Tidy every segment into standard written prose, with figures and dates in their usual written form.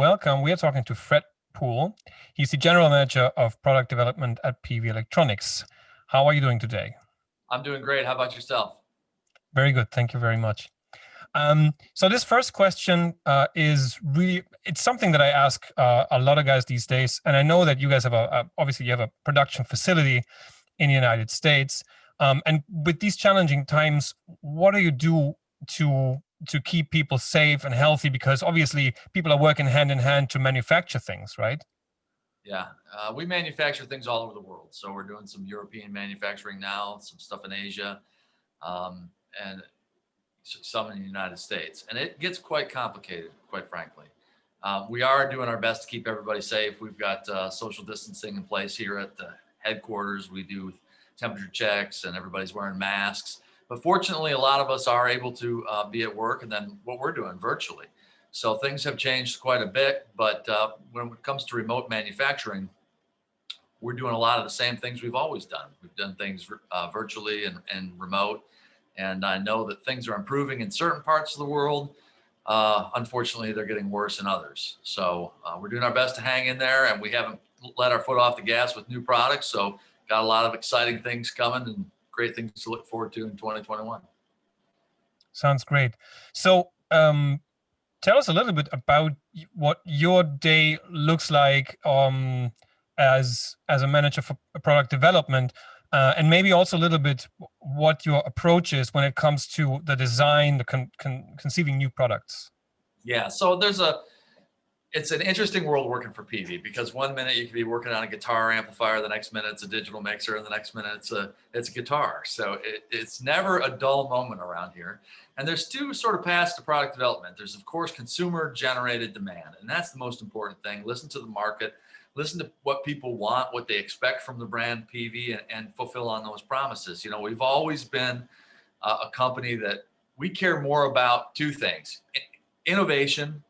welcome. We are talking to Fred Poole. He's the General Manager of Product Development at Peavey Electronics. How are you doing today? I'm doing great. How about yourself? Very good. Thank you very much. So this first question is really, it's something that I ask a lot of guys these days. And I know that you guys have obviously you have a production facility in the United States. And with these challenging times, what do you do to keep people safe and healthy? Because obviously people are working hand in hand to manufacture things, right? Yeah, we manufacture things all over the world. So we're doing some European manufacturing now, some stuff in Asia, and some in the United States. And it gets quite complicated, quite frankly. We are doing our best to keep everybody safe. We've got social distancing in place here at the headquarters. We do temperature checks and everybody's wearing masks. But fortunately, a lot of us are able to be at work, and then what we're doing virtually. So things have changed quite a bit, but when it comes to remote manufacturing, we're doing a lot of the same things we've always done. We've done things virtually and remote, and I know that things are improving in certain parts of the world. Unfortunately, they're getting worse in others. So we're doing our best to hang in there, and we haven't let our foot off the gas with new products. So got a lot of exciting things coming and great things to look forward to in 2021. Sounds great. So tell us a little bit about what your day looks like as a manager for product development, and maybe also a little bit what your approach is when it comes to the design, the conceiving new products. Yeah, so it's an interesting world working for Peavey, because one minute you could be working on a guitar amplifier, the next minute it's a digital mixer, and the next minute it's a guitar. So it's never a dull moment around here. And there's two sort of paths to product development. There's, of course, consumer generated demand, and that's the most important thing. Listen to the market, listen to what people want, what they expect from the brand Peavey, and fulfill on those promises. You know, we've always been a company that we care more about two things: innovation,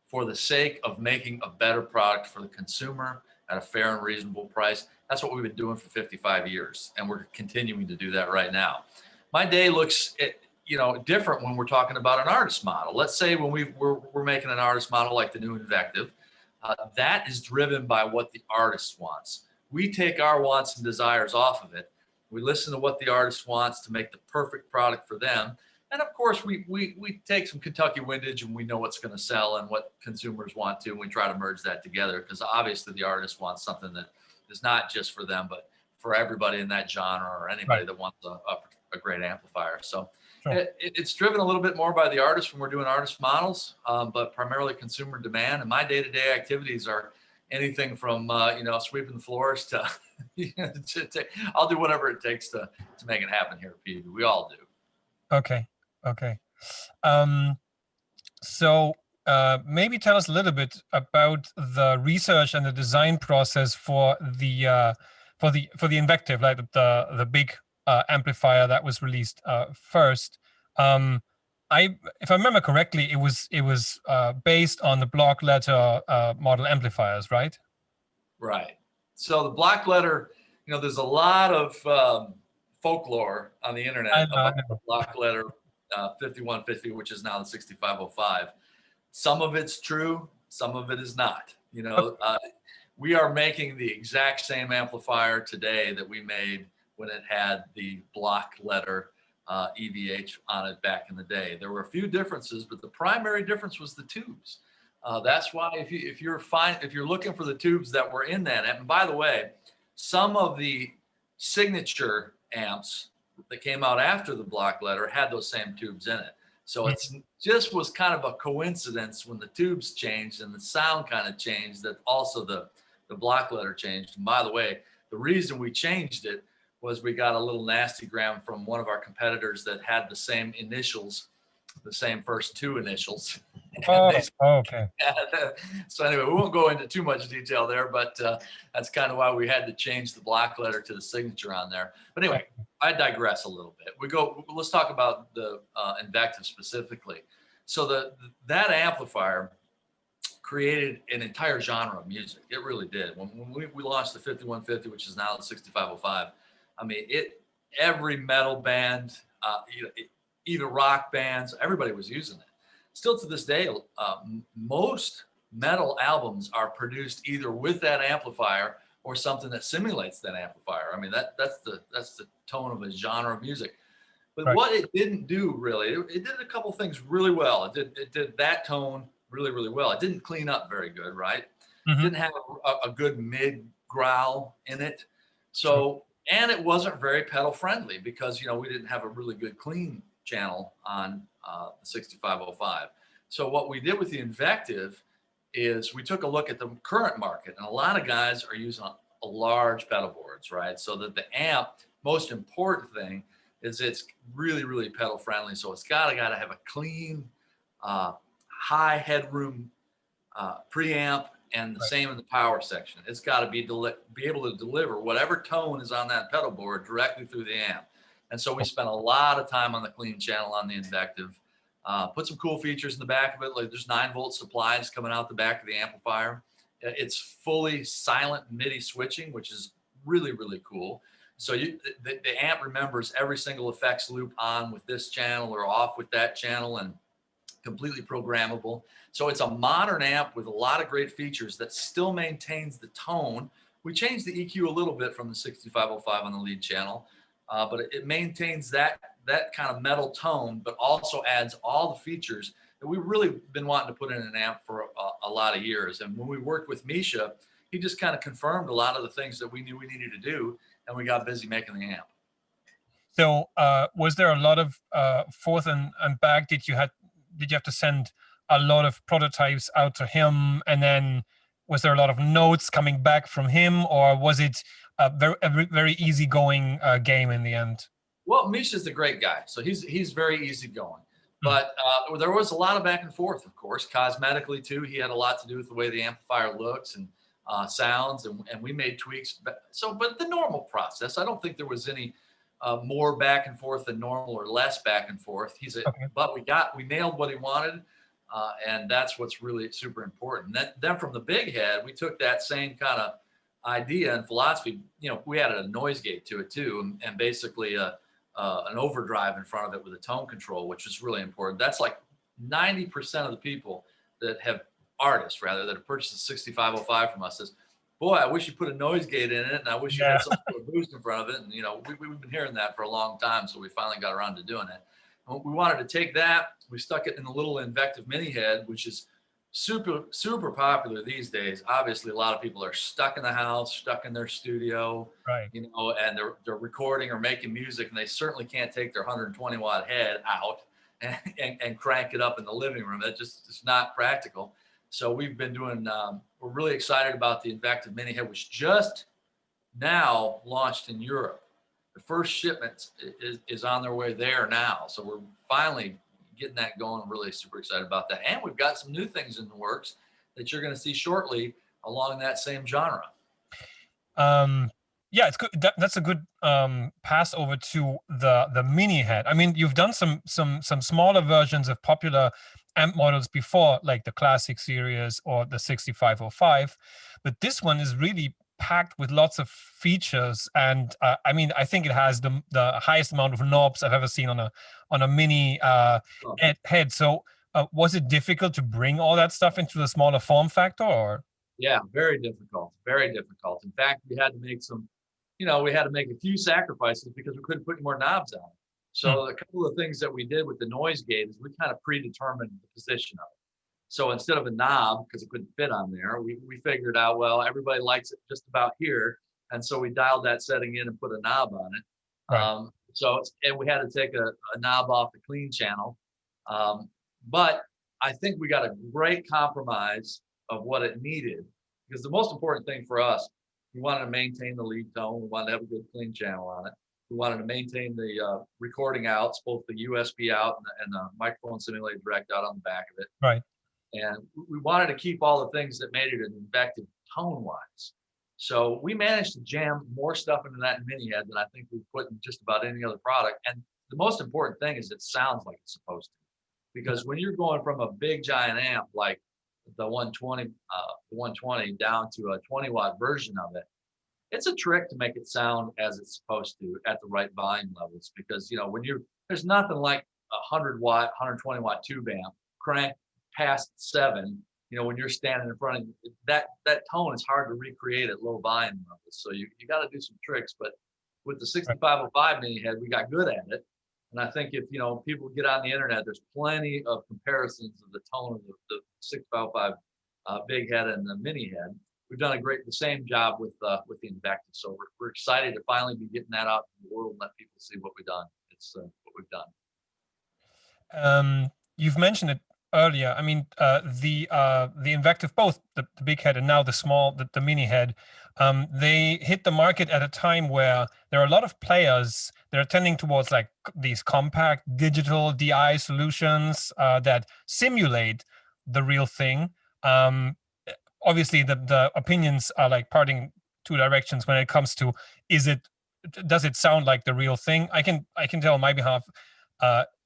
for the sake of making a better product for the consumer at a fair and reasonable price. That's what we've been doing for 55 years, and we're continuing to do that right now. My day looks, different when we're talking about an artist model. Let's say when we're making an artist model like the new Invective, that is driven by what the artist wants. We take our wants and desires off of it. We listen to what the artist wants to make the perfect product for them. And of course, we take some Kentucky windage, and we know what's going to sell and what consumers want to, and we try to merge that together, because obviously the artist wants something that is not just for them, but for everybody in that genre, or anybody that wants a great amplifier. So sure. It's driven a little bit more by the artist when we're doing artist models, but primarily consumer demand. And my day-to-day activities are anything from sweeping the floors to, I'll do whatever it takes to make it happen here at Peavey. We all do. Okay. So maybe tell us a little bit about the research and the design process for the Invective, like the big amplifier that was released first. If I remember correctly, it was based on the block letter model amplifiers, right? Right. So the block letter, there's a lot of folklore on the internet about the block letter 5150, which is now the 6505. Some of it's true, some of it is not. We are making the exact same amplifier today that we made when it had the block letter EVH on it back in the day. There were a few differences, but the primary difference was the tubes. That's why if you're looking for the tubes that were in that, and by the way, some of the signature amps that came out after the block letter had those same tubes in it. So it's just was kind of a coincidence when the tubes changed and the sound kind of changed, that also the block letter changed. And by the way, the reason we changed it was we got a little nastygram from one of our competitors that had the same initials, the same first two initials. Okay. So anyway, we won't go into too much detail there, but that's kind of why we had to change the block letter to the signature on there. But anyway, I digress a little bit. Let's talk about the Invective specifically. So that amplifier created an entire genre of music. It really did. When we launched the 5150, which is now the 6505, I mean, every metal band, even rock bands, everybody was using it. Still to this day, most metal albums are produced either with that amplifier or something that simulates that amplifier. I mean, that's the tone of a genre of music. But Right. what it didn't do really, it did a couple things really well. It did that tone really, really well. It didn't clean up very good, right? Mm-hmm. Didn't have a good mid growl in it. Sure. So, and it wasn't very pedal friendly because, you know, we didn't have a really good clean channel on the 6505. So what we did with the Invective is we took a look at the current market, and a lot of guys are using a large pedal boards, right? So that the amp, most important thing is it's really, really pedal friendly. So it's gotta have a clean, high headroom preamp, and the Right. same in the power section. It's got to be able to deliver whatever tone is on that pedal board directly through the amp. And so we spent a lot of time on the clean channel on the Invective. Put some cool features in the back of it, like there's 9-volt supplies coming out the back of the amplifier. It's fully silent MIDI switching, which is really, really cool. So the amp remembers every single effects loop on with this channel or off with that channel, and completely programmable. So it's a modern amp with a lot of great features that still maintains the tone. We changed the EQ a little bit from the 6505 on the lead channel, but it maintains that kind of metal tone, but also adds all the features that we've really been wanting to put in an amp for a lot of years. And when we worked with Misha, he just kind of confirmed a lot of the things that we knew we needed to do, and we got busy making the amp. So was there a lot of forth and back? Did you have to send a lot of prototypes out to him, and then was there a lot of notes coming back from him, or was it a very easygoing game in the end? Well, Misha's a great guy, so he's very easygoing. But there was a lot of back and forth, of course, cosmetically too. He had a lot to do with the way the amplifier looks and sounds, and we made tweaks. But the normal process, I don't think there was any more back and forth than normal or less back and forth. Okay. But we nailed what he wanted, and that's what's really super important. Then from the big head, we took that same kind of idea and philosophy. You know, we added a noise gate to it too, and basically an overdrive in front of it with a tone control, which is really important. That's like 90% of the people that have artists rather that have purchased a 6505 from us says, boy, I wish you put a noise gate in it, and I wish you had some sort of boost in front of it. And, you know, we've been hearing that for a long time, so we finally got around to doing it. And we wanted to take that, we stuck it in the little Invective mini head, which is super, super popular these days. Obviously, a lot of people are stuck in the house, stuck in their studio, Right. you know, and they're recording or making music, and they certainly can't take their 120 watt head out and crank it up in the living room. That just is not practical. So we've been doing, we're really excited about the Invective mini head, which just now launched in Europe. The first shipment is on their way there now. So we're finally getting that going. Really super excited about that. And we've got some new things in the works that you're going to see shortly along that same genre. Yeah, it's good. That's a good pass over to the mini head. I mean, you've done some smaller versions of popular amp models before, like the Classic series or the 6505, but this one is really packed with lots of features. And I mean, I think it has the highest amount of knobs I've ever seen on a mini head. So was it difficult to bring all that stuff into the smaller form factor, or? Yeah, very difficult, very difficult. In fact, we had to make we had to make a few sacrifices because we couldn't put any more knobs on. So a couple of things that we did with the noise gate is we kind of predetermined the position of it. So instead of a knob, because it couldn't fit on there, we figured out, well, everybody likes it just about here. And so we dialed that setting in and put a knob on it. Right. And we had to take a knob off the clean channel. But I think we got a great compromise of what it needed, because the most important thing for us, we wanted to maintain the lead tone. We wanted to have a good clean channel on it. We wanted to maintain the recording outs, both the USB out and the microphone simulated direct out on the back of it. Right. And we wanted to keep all the things that made it an Invective tone-wise. So we managed to jam more stuff into that mini head than I think we've put in just about any other product. And the most important thing is it sounds like it's supposed to. Because when you're going from a big giant amp like the 120 down to a 20 watt version of it, it's a trick to make it sound as it's supposed to at the right volume levels. Because, you know, there's nothing like a 100 watt, 120 watt tube amp crank past 7, when you're standing in front of that tone is hard to recreate at low volume levels. So you got to do some tricks. But with the 6505 mini head, we got good at it. And I think if people get on the internet, there's plenty of comparisons of the tone of the 6505 big head and the mini head. We've done the same job with the Invective. So we're excited to finally be getting that out in the world and let people see what we've done. It's what we've done. You've mentioned it earlier. I mean, the Invective, both the big head and now the mini head, they hit the market at a time where there are a lot of players that are tending towards like these compact digital DI solutions that simulate the real thing. Obviously, the opinions are like parting two directions when it comes to does it sound like the real thing? I can tell on my behalf,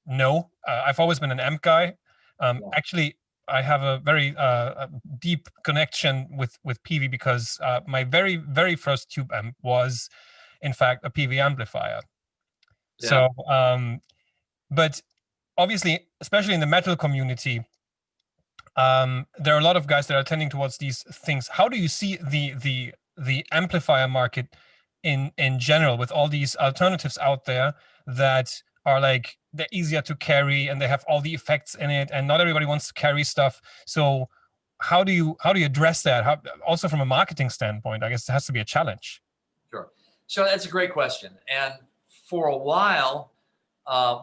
no. I've always been an amp guy. Actually, I have a very deep connection with Peavey because my very first tube amp was, in fact, a Peavey amplifier. Yeah. So, but obviously, especially in the metal community, there are a lot of guys that are tending towards these things. How do you see the amplifier market in general, with all these alternatives out there that are like they're easier to carry and they have all the effects in it, and not everybody wants to carry stuff? So how do you address that? Also from a marketing standpoint, I guess it has to be a challenge. Sure. So that's a great question. And for a while,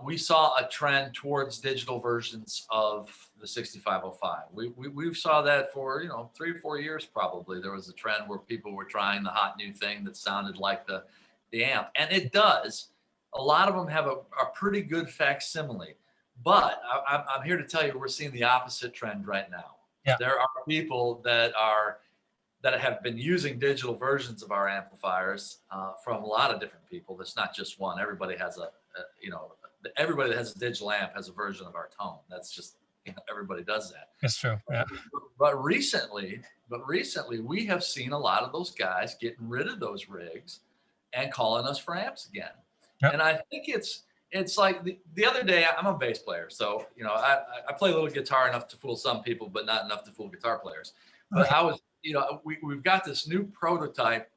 we saw a trend towards digital versions of the 6505. We saw that for 3 or 4 years probably. There was a trend where people were trying the hot new thing that sounded like the amp, and it does. A lot of them have a pretty good facsimile, but I'm here to tell you we're seeing the opposite trend right now. Yeah. There are people that have been using digital versions of our amplifiers from a lot of different people. There's not just one. Everybody has everybody that has a digital amp has a version of our tone. That's just, everybody does that. It's true. Yeah. But recently we have seen a lot of those guys getting rid of those rigs and calling us for amps again. Yep. And I think it's like the other day, I'm a bass player. So, I play a little guitar enough to fool some people, but not enough to fool guitar players. But I was, we've got this new prototype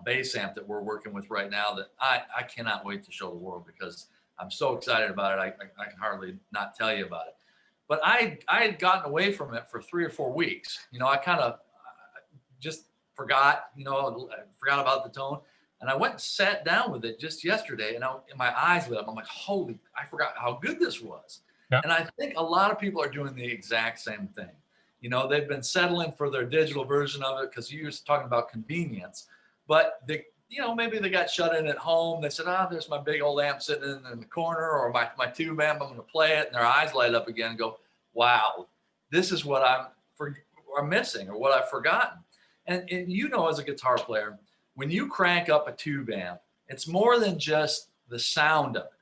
bass amp that we're working with right now that I cannot wait to show the world because I'm so excited about it. I can hardly not tell you about it. But I had gotten away from it for 3 or 4 weeks. I kind of just forgot, forgot about the tone. And I went and sat down with it just yesterday, and my eyes lit up. I'm like, I forgot how good this was. Yeah. And I think a lot of people are doing the exact same thing. They've been settling for their digital version of it because you're talking about convenience. But maybe they got shut in at home. They said, there's my big old amp sitting in the corner, or my tube amp, I'm going to play it. And their eyes light up again and go, wow, this is what I'm missing or what I've forgotten. And as a guitar player, when you crank up a tube amp, it's more than just the sound of it.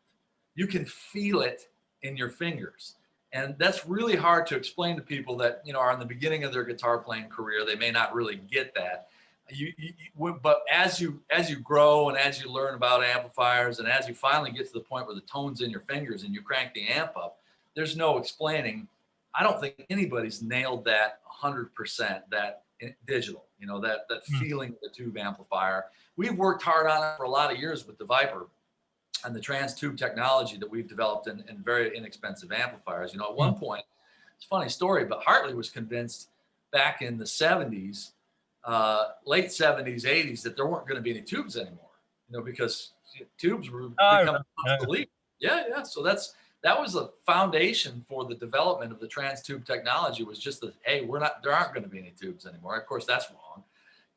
You can feel it in your fingers. And that's really hard to explain to people that, are in the beginning of their guitar playing career. They may not really get that. But as you grow and as you learn about amplifiers and as you finally get to the point where the tone's in your fingers and you crank the amp up, there's no explaining. I don't think anybody's nailed that 100%, that digital, that feeling of the tube amplifier. We've worked hard on it for a lot of years with the Viper and the trans tube technology that we've developed in very inexpensive amplifiers. At one point, it's a funny story, but Hartley was convinced back in the 70s, late 70s, 80s, that there weren't going to be any tubes anymore, because tubes were becoming obsolete. Yeah. So that was the foundation for the development of the trans tube technology, was just that, hey, there aren't going to be any tubes anymore. Of course, that's wrong.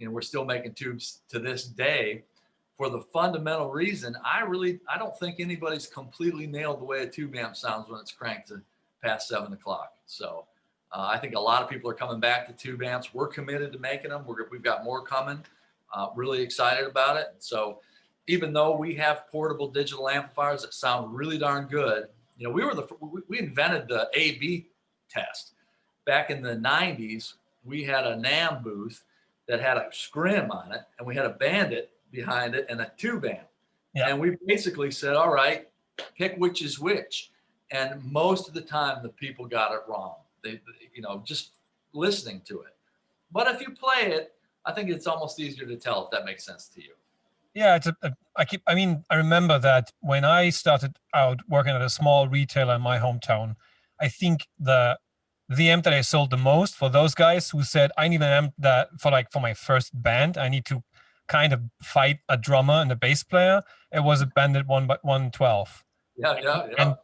We're still making tubes to this day for the fundamental reason. I don't think anybody's completely nailed the way a tube amp sounds when it's cranked to past 7 o'clock. So I think a lot of people are coming back to tube amps. We're committed to making them. We've got more coming. Really excited about it. So even though we have portable digital amplifiers that sound really darn good, we invented the A/B test. Back in the 90s, we had a NAMM booth that had a scrim on it, and we had a Bandit behind it and a tube amp. Yeah. And we basically said, all right, pick which is which. And most of the time, the people got it wrong. They just listening to it. But if you play it, I think it's almost easier to tell if that makes sense to you. Yeah, I remember that when I started out working at a small retailer in my hometown, I think the amp that I sold the most for those guys who said, I need an amp that for my first band, I need to kind of fight a drummer and a bass player. It was a Bandit 112. Yeah. And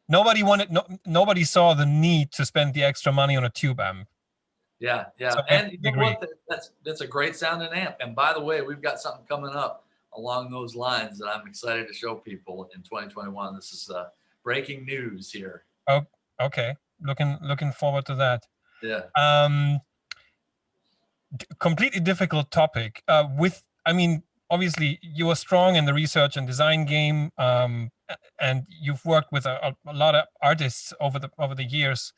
nobody saw the need to spend the extra money on a tube amp. Yeah. So And you know agree. what? That's a great sounding amp. And by the way, we've got something coming up along those lines that I'm excited to show people in 2021. This is breaking news here. Oh, okay. Looking forward to that. Yeah. Completely difficult topic. Obviously you are strong in the research and design game, and you've worked with a lot of artists over the years.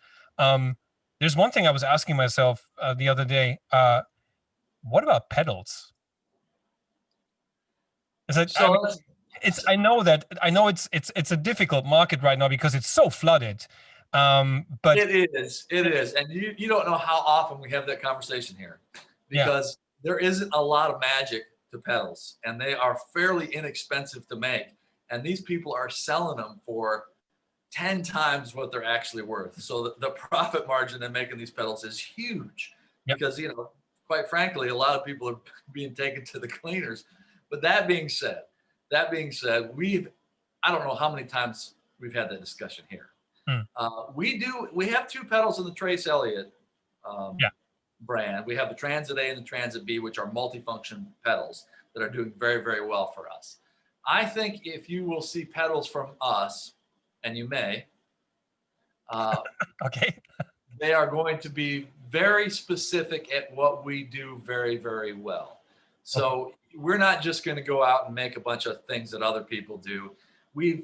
There's one thing I was asking myself the other day. What about pedals? I know it's a difficult market right now because it's so flooded. But it is, and you don't know how often we have that conversation here, because there isn't a lot of magic to pedals, and they are fairly inexpensive to make, and these people are selling them for 10 times what they're actually worth. So the profit margin in making these pedals is huge. Yep. Because, you know, quite frankly, a lot of people are being taken to the cleaners. But that being said, I don't know how many times we've had that discussion here. We have two pedals in the Trace Elliot brand. We have the Transit A and the Transit B, which are multifunction pedals that are doing very, very well for us. I think if you will see pedals from us, and you may, okay, they are going to be very specific at what we do very, very well. So we're not just going to go out and make a bunch of things that other people do. We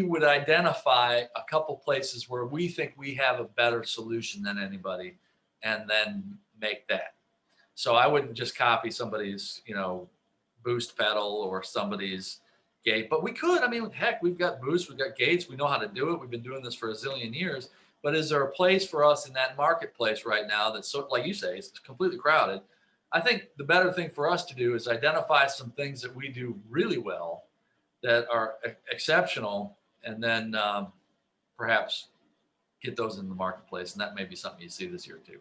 would identify a couple places where we think we have a better solution than anybody, and then make that. So I wouldn't just copy somebody's, you know, boost pedal or somebody's gate, but we could. I mean, heck, we've got boosts, we've got gates, we know how to do it. We've been doing this for a zillion years. But is there a place for us in that marketplace right now that's, so, like you say, it's completely crowded? I think the better thing for us to do is identify some things that we do really well, that are exceptional, and then perhaps get those in the marketplace. And that may be something you see this year too.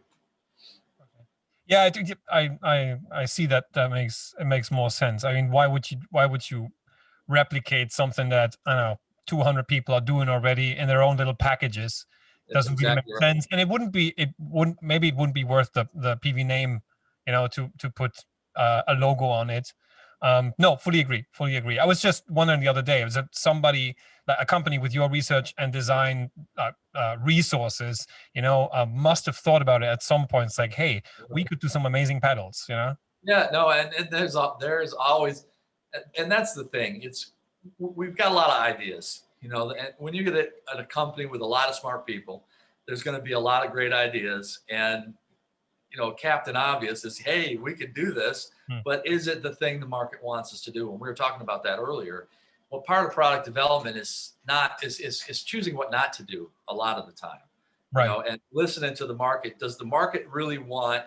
Yeah, I think I see that it makes more sense. I mean, why would you replicate something that, I don't know, 200 people are doing already in their own little packages? Doesn't really make sense. And it wouldn't be worth the Peavey name, you know, to put a logo on it. No, fully agree. I was just wondering the other day, was it somebody, like a company with your research and design resources, you know, must have thought about it at some point. It's like, hey, we could do some amazing pedals, you know? Yeah, no, and there's always, and that's the thing. We've got a lot of ideas, you know, and when you get at a company with a lot of smart people, there's going to be a lot of great ideas. And, you know, Captain Obvious is, hey, we could do this, but is it the thing the market wants us to do? And we were talking about that earlier. Well, part of product development is choosing what not to do a lot of the time, right? You know, and listening to the market. Does the market really want,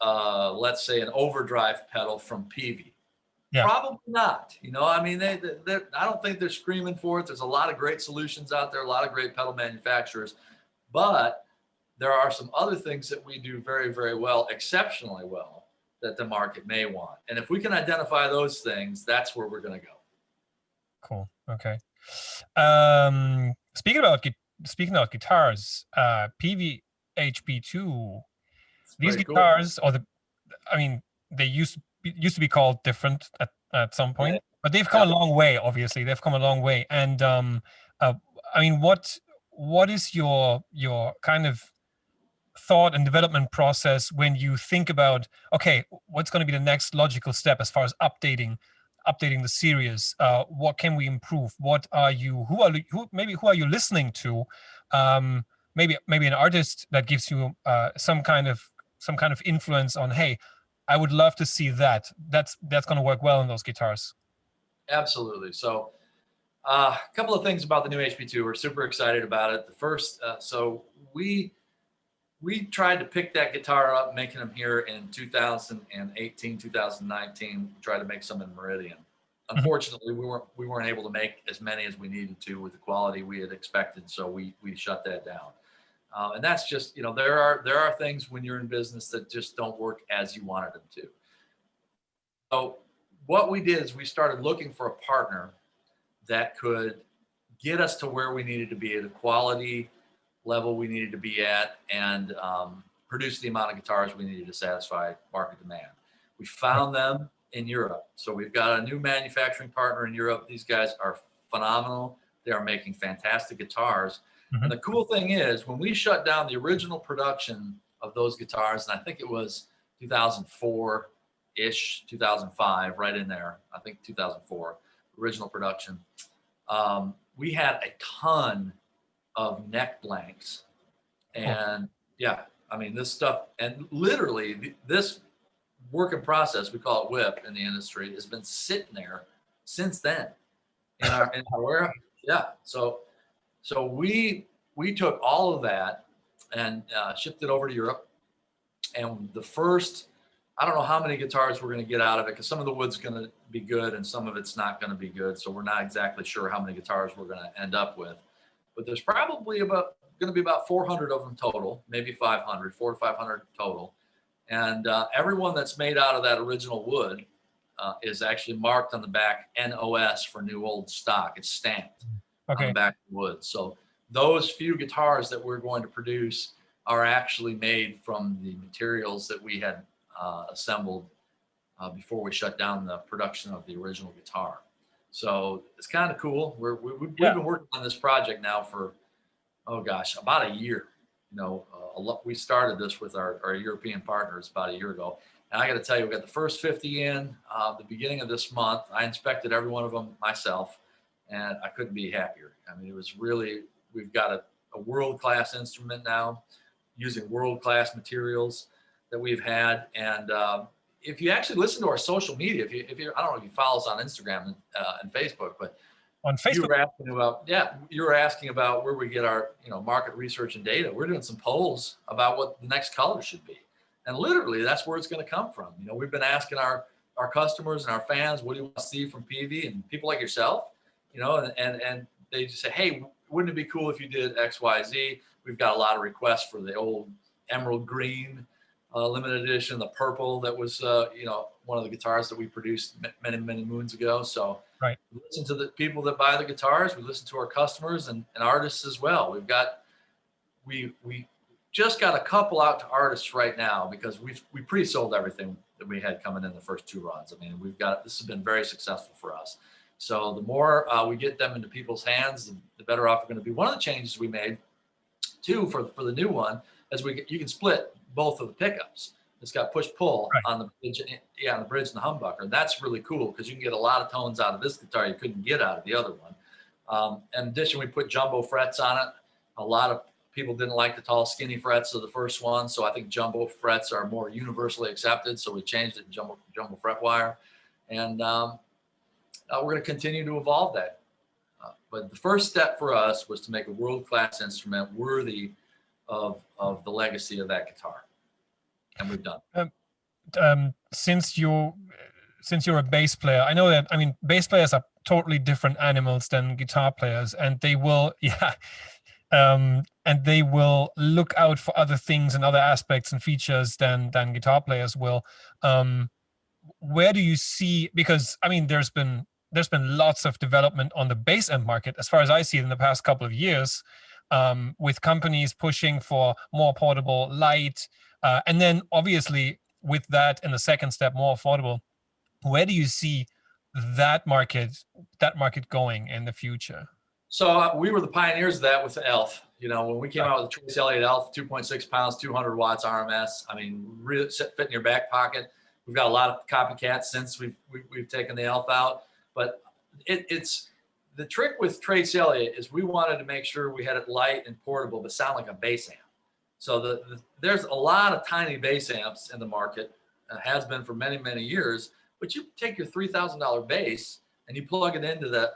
let's say, an overdrive pedal from Peavey? Yeah. Probably not. You know, I mean, I don't think they're screaming for it. There's a lot of great solutions out there, a lot of great pedal manufacturers, but there are some other things that we do very, very well, exceptionally well, that the market may want. And if we can identify those things, that's where we're going to go. Cool. Okay. Speaking about guitars, Peavey HP-2. These guitars, cool. They used to be called different at some point, but they've come a long way. Obviously, they've come a long way. And what is your kind of thought and development process when you think about, okay, what's going to be the next logical step as far as updating the series? What can we improve? Who are you listening to? Maybe an artist that gives you some kind of influence on, hey, I would love to see that. That's going to work well in those guitars. Absolutely. So a couple of things about the new HP-2. We're super excited about it. The first, so we we tried to pick that guitar up, making them here in 2018, 2019. Tried to make some in Meridian. Unfortunately, we weren't able to make as many as we needed to with the quality we had expected, so we shut that down. And that's just, you know, there are things when you're in business that just don't work as you wanted them to. So what we did is we started looking for a partner that could get us to where we needed to be at a quality level we needed to be at, and produce the amount of guitars we needed to satisfy market demand. We found them in Europe. So we've got a new manufacturing partner in Europe. These guys are phenomenal. They are making fantastic guitars. And the cool thing is, when we shut down the original production of those guitars, and I think it was 2004-ish, 2005, right in there, I think 2004, original production, we had a ton of neck blanks. And yeah, I mean, this stuff, and literally this work in process, we call it WIP in the industry, has been sitting there since then in our warehouse. Yeah. So we took all of that and shipped it over to Europe. And the first, I don't know how many guitars we're going to get out of it, because some of the wood's going to be good and some of it's not going to be good. So we're not exactly sure how many guitars we're going to end up with. But there's probably going to be about 400 of them total, maybe 500, 400 to 500 total. And everyone that's made out of that original wood is actually marked on the back NOS for new old stock. It's stamped on the back of the wood. So those few guitars that we're going to produce are actually made from the materials that we had assembled before we shut down the production of the original guitar. So it's kind of cool. We've been working on this project now for, oh gosh, about a year. You know, we started this with our European partners about a year ago. And I got to tell you, we got the first 50 in the beginning of this month. I inspected every one of them myself, and I couldn't be happier. I mean, it was really, we've got a world-class instrument now using world-class materials that we've had. And if you actually listen to our social media, if you I don't know if you follow us on Instagram and Facebook, but on Facebook, you were asking about where we get our, you know, market research and data. We're doing some polls about what the next color should be, and literally that's where it's going to come from. You know, we've been asking our customers and our fans, what do you want to see from Peavey, and people like yourself, you know, and they just say, hey, wouldn't it be cool if you did X, Y, Z? We've got a lot of requests for the old emerald green limited edition, the purple that was, you know, one of the guitars that we produced many, many moons ago. So we listen to the people that buy the guitars. We listen to our customers and artists as well. We just got a couple out to artists right now, because we pre-sold everything that we had coming in the first two runs. I mean, this has been very successful for us. So the more we get them into people's hands, the better off we're going to be. One of the changes we made too for the new one is you can split both of the pickups. It's got push-pull on the bridge, on the bridge and the humbucker. And that's really cool, because you can get a lot of tones out of this guitar you couldn't get out of the other one. In addition, we put jumbo frets on it. A lot of people didn't like the tall, skinny frets of the first one, so I think jumbo frets are more universally accepted. So we changed it to jumbo fret wire, and we're going to continue to evolve that. But the first step for us was to make a world-class instrument worthy of the legacy of that guitar, and we've done. Since you're a bass player, I know that, I mean, bass players are totally different animals than guitar players, and they will, and they will look out for other things and other aspects and features than guitar players will. Where do you see, because I mean, there's been lots of development on the bass amp market, as far as I see it, in the past couple of years, with companies pushing for more portable, light, and then obviously with that, in the second step, more affordable. Where do you see that market going in the future? So we were the pioneers of that with the ELF. You know, when we came out with the Trace Elliott ELF, 2.6 pounds, 200 watts RMS. I mean, really fit in your back pocket. We've got a lot of copycats since we've taken the ELF out. But it's the trick with Trace Elliott is we wanted to make sure we had it light and portable, but sound like a bass amp. So there's a lot of tiny bass amps in the market, has been for many, many years. But you take your $3,000 bass and you plug it into that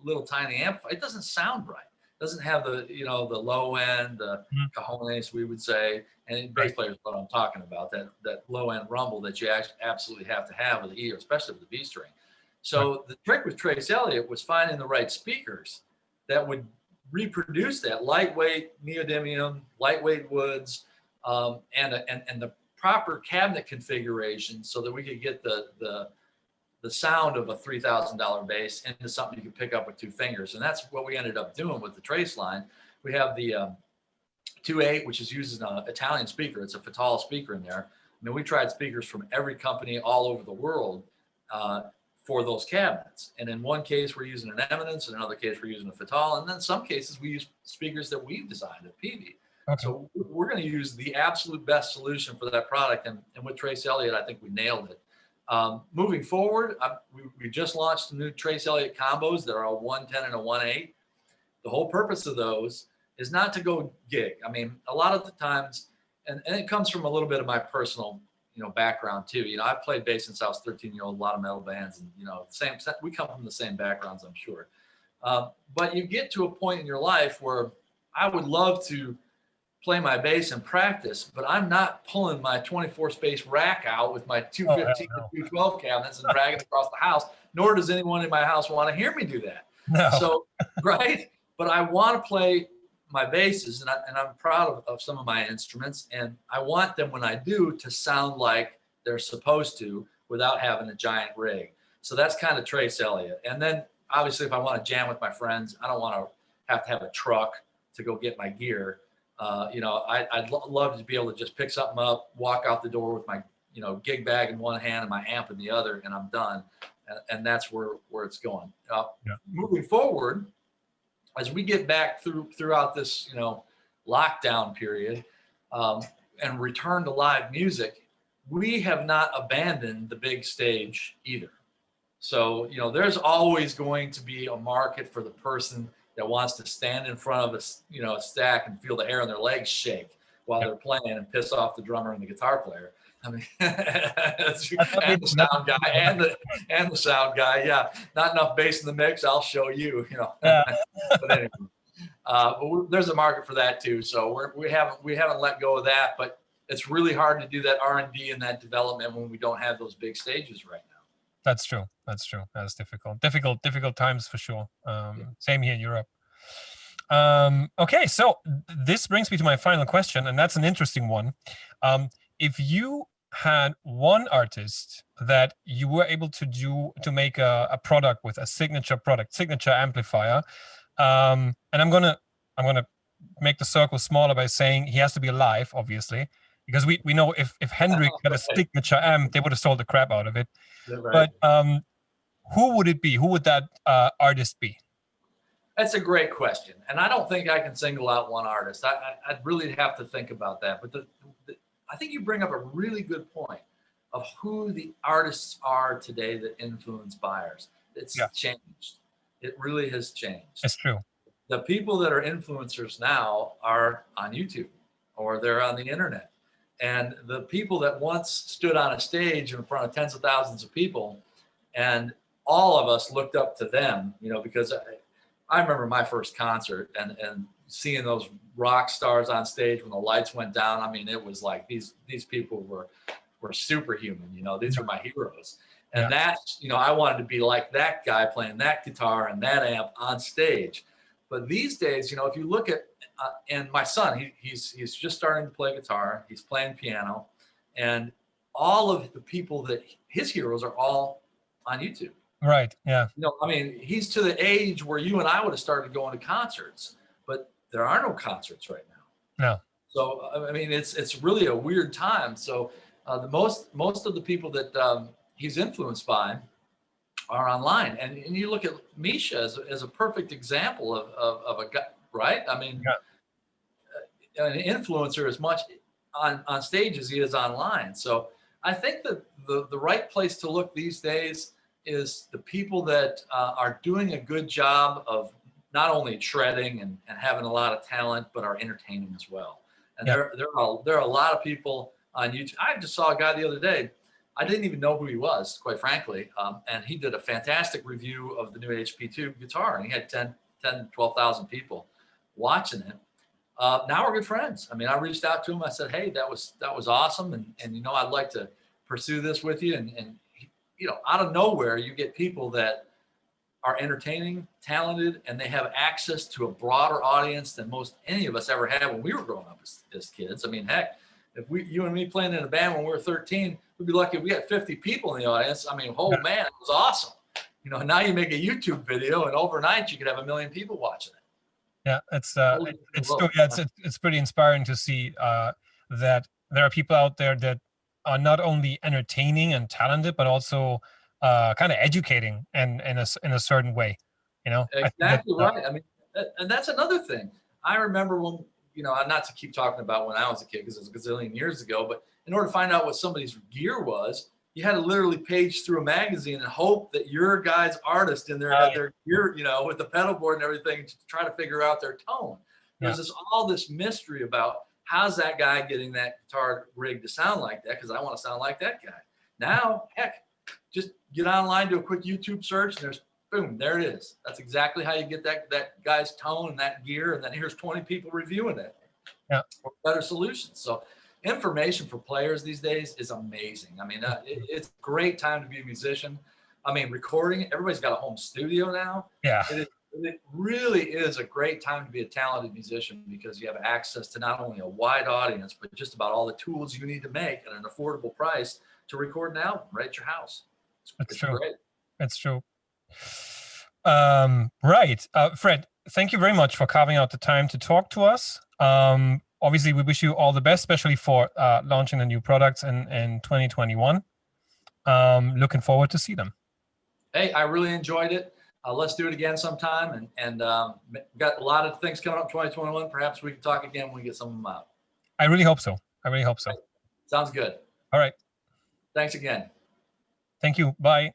little tiny amplifier, it doesn't sound right. It doesn't have the, you know, the low end, the cajones, we would say, and bass players, what I'm talking about, that low end rumble that you absolutely have to have with the E, especially with the B string. So the trick with Trace Elliot was finding the right speakers that would reproduce that lightweight neodymium, lightweight woods, and the proper cabinet configuration so that we could get the sound of a $3,000 bass into something you can pick up with 2 fingers. And that's what we ended up doing with the Trace line. We have the 2.8, which is used as an Italian speaker. It's a Pedale speaker in there. I mean, we tried speakers from every company all over the world for those cabinets. And in one case, we're using an Eminence, in another case, we're using a Pedale, and then in some cases, we use speakers that we've designed at Peavey. Okay. So we're going to use the absolute best solution for that product. And with Trace Elliot, I think we nailed it. Moving forward, we just launched some new Trace Elliot combos that are a 110 and a 1.8. The whole purpose of those is not to go gig. I mean, a lot of the times, and it comes from a little bit of my personal, you know, background too. You know, I've played bass since I was 13-year-old, a lot of metal bands, and, you know, we come from the same backgrounds, I'm sure. But you get to a point in your life where I would love to play my bass and practice, but I'm not pulling my 24 space rack out with my 215 and 212 cabinets and dragging across the house, nor does anyone in my house want to hear me do that. No. So, right. But I want to play my basses, and I'm proud of some of my instruments, and I want them, when I do, to sound like they're supposed to without having a giant rig. So that's kind of Trace Elliot. And then obviously if I want to jam with my friends, I don't want to have a truck to go get my gear. You know, I'd love to be able to just pick something up, walk out the door with my, you know, gig bag in one hand and my amp in the other, and I'm done. And that's where it's going. Moving forward, as we get back throughout this, you know, lockdown period, and return to live music, we have not abandoned the big stage either. So, you know, there's always going to be a market for the person that wants to stand in front of a stack and feel the hair on their legs shake while they're playing and piss off the drummer and the guitar player. I mean, and the sound guy and the sound guy. Yeah, not enough bass in the mix. I'll show you. You know. Yeah. But anyway, but there's a market for that too. So we haven't let go of that. But it's really hard to do that R&D and that development when we don't have those big stages right now. That's true. That's difficult times for sure. Same here in Europe. Okay, so this brings me to my final question, and that's an interesting one. If you had one artist that you were able to make a product with a signature amplifier, and I'm gonna make the circle smaller by saying he has to be alive, obviously, because we know if Hendrix had a signature amp, they would have sold the crap out of it. Right. But who would it be? Who would that artist be? That's a great question, and I don't think I can single out one artist. I'd really have to think about that. But I think you bring up a really good point of who the artists are today that influence buyers. It's changed. It really has changed. It's true. The people that are influencers now are on YouTube or they're on the internet. And the people that once stood on a stage in front of tens of thousands of people, and all of us looked up to them, you know, because I remember my first concert and seeing those rock stars on stage when the lights went down. I mean, it was like these people were superhuman, you know, these are my heroes. And that's, you know, I wanted to be like that guy playing that guitar and that amp on stage. But these days, you know, if you look at, and my son, he's just starting to play guitar, he's playing piano, and all of the people that his heroes are all on YouTube. Right. Yeah. You know, I mean, he's to the age where you and I would have started going to concerts, but there are no concerts right now. No. So I mean, it's really a weird time. So the most of the people that he's influenced by are online, and you look at Misha as a perfect example of a guy, right? I mean, an influencer as much on stage as he is online. So I think that the right place to look these days is the people that are doing a good job of not only shredding and having a lot of talent, but are entertaining as well. And there are a lot of people on YouTube. I just saw a guy the other day. I didn't even know who he was, quite frankly. And he did a fantastic review of the new HP-2 guitar, and he had 12,000 people watching it. Now we're good friends. I mean, I reached out to him. I said, hey, that was awesome. And you know, I'd like to pursue this with you. And you know, out of nowhere, you get people that are entertaining, talented, and they have access to a broader audience than most any of us ever had when we were growing up as kids. I mean, heck, if you and me playing in a band when we were 13, we'd be lucky if we had 50 people in the audience. I mean, oh man, it was awesome. You know, now you make a YouTube video and overnight you could have 1 million people watching it. Yeah, it's pretty inspiring to see that there are people out there that are not only entertaining and talented, but also kind of educating and in a certain way. You know, exactly right. I mean, and that's another thing. I remember when, you know, not to keep talking about when I was a kid because it was a gazillion years ago, but in order to find out what somebody's gear was, you had to literally page through a magazine and hope that your guy's artist in there had their gear, you know, with the pedal board and everything to try to figure out their tone. There's all this mystery about how's that guy getting that guitar rig to sound like that, because I want to sound like that guy. Now, heck, just get online, do a quick YouTube search, and there's boom, there it is. That's exactly how you get that guy's tone and that gear, and then here's 20 people reviewing it. Yeah, for better solutions. So information for players these days is amazing. I mean, it's a great time to be a musician. I mean, recording, everybody's got a home studio now. Yeah. It really is a great time to be a talented musician because you have access to not only a wide audience, but just about all the tools you need to make at an affordable price to record an album right at your house. It's true. Great. It's true. Right. Fred, thank you very much for carving out the time to talk to us. Obviously, we wish you all the best, especially for launching the new products in 2021. Looking forward to see them. Hey, I really enjoyed it. Let's do it again sometime. And got a lot of things coming up in 2021. Perhaps we can talk again when we get some of them out. I really hope so. Sounds good. All right. Thanks again. Thank you. Bye.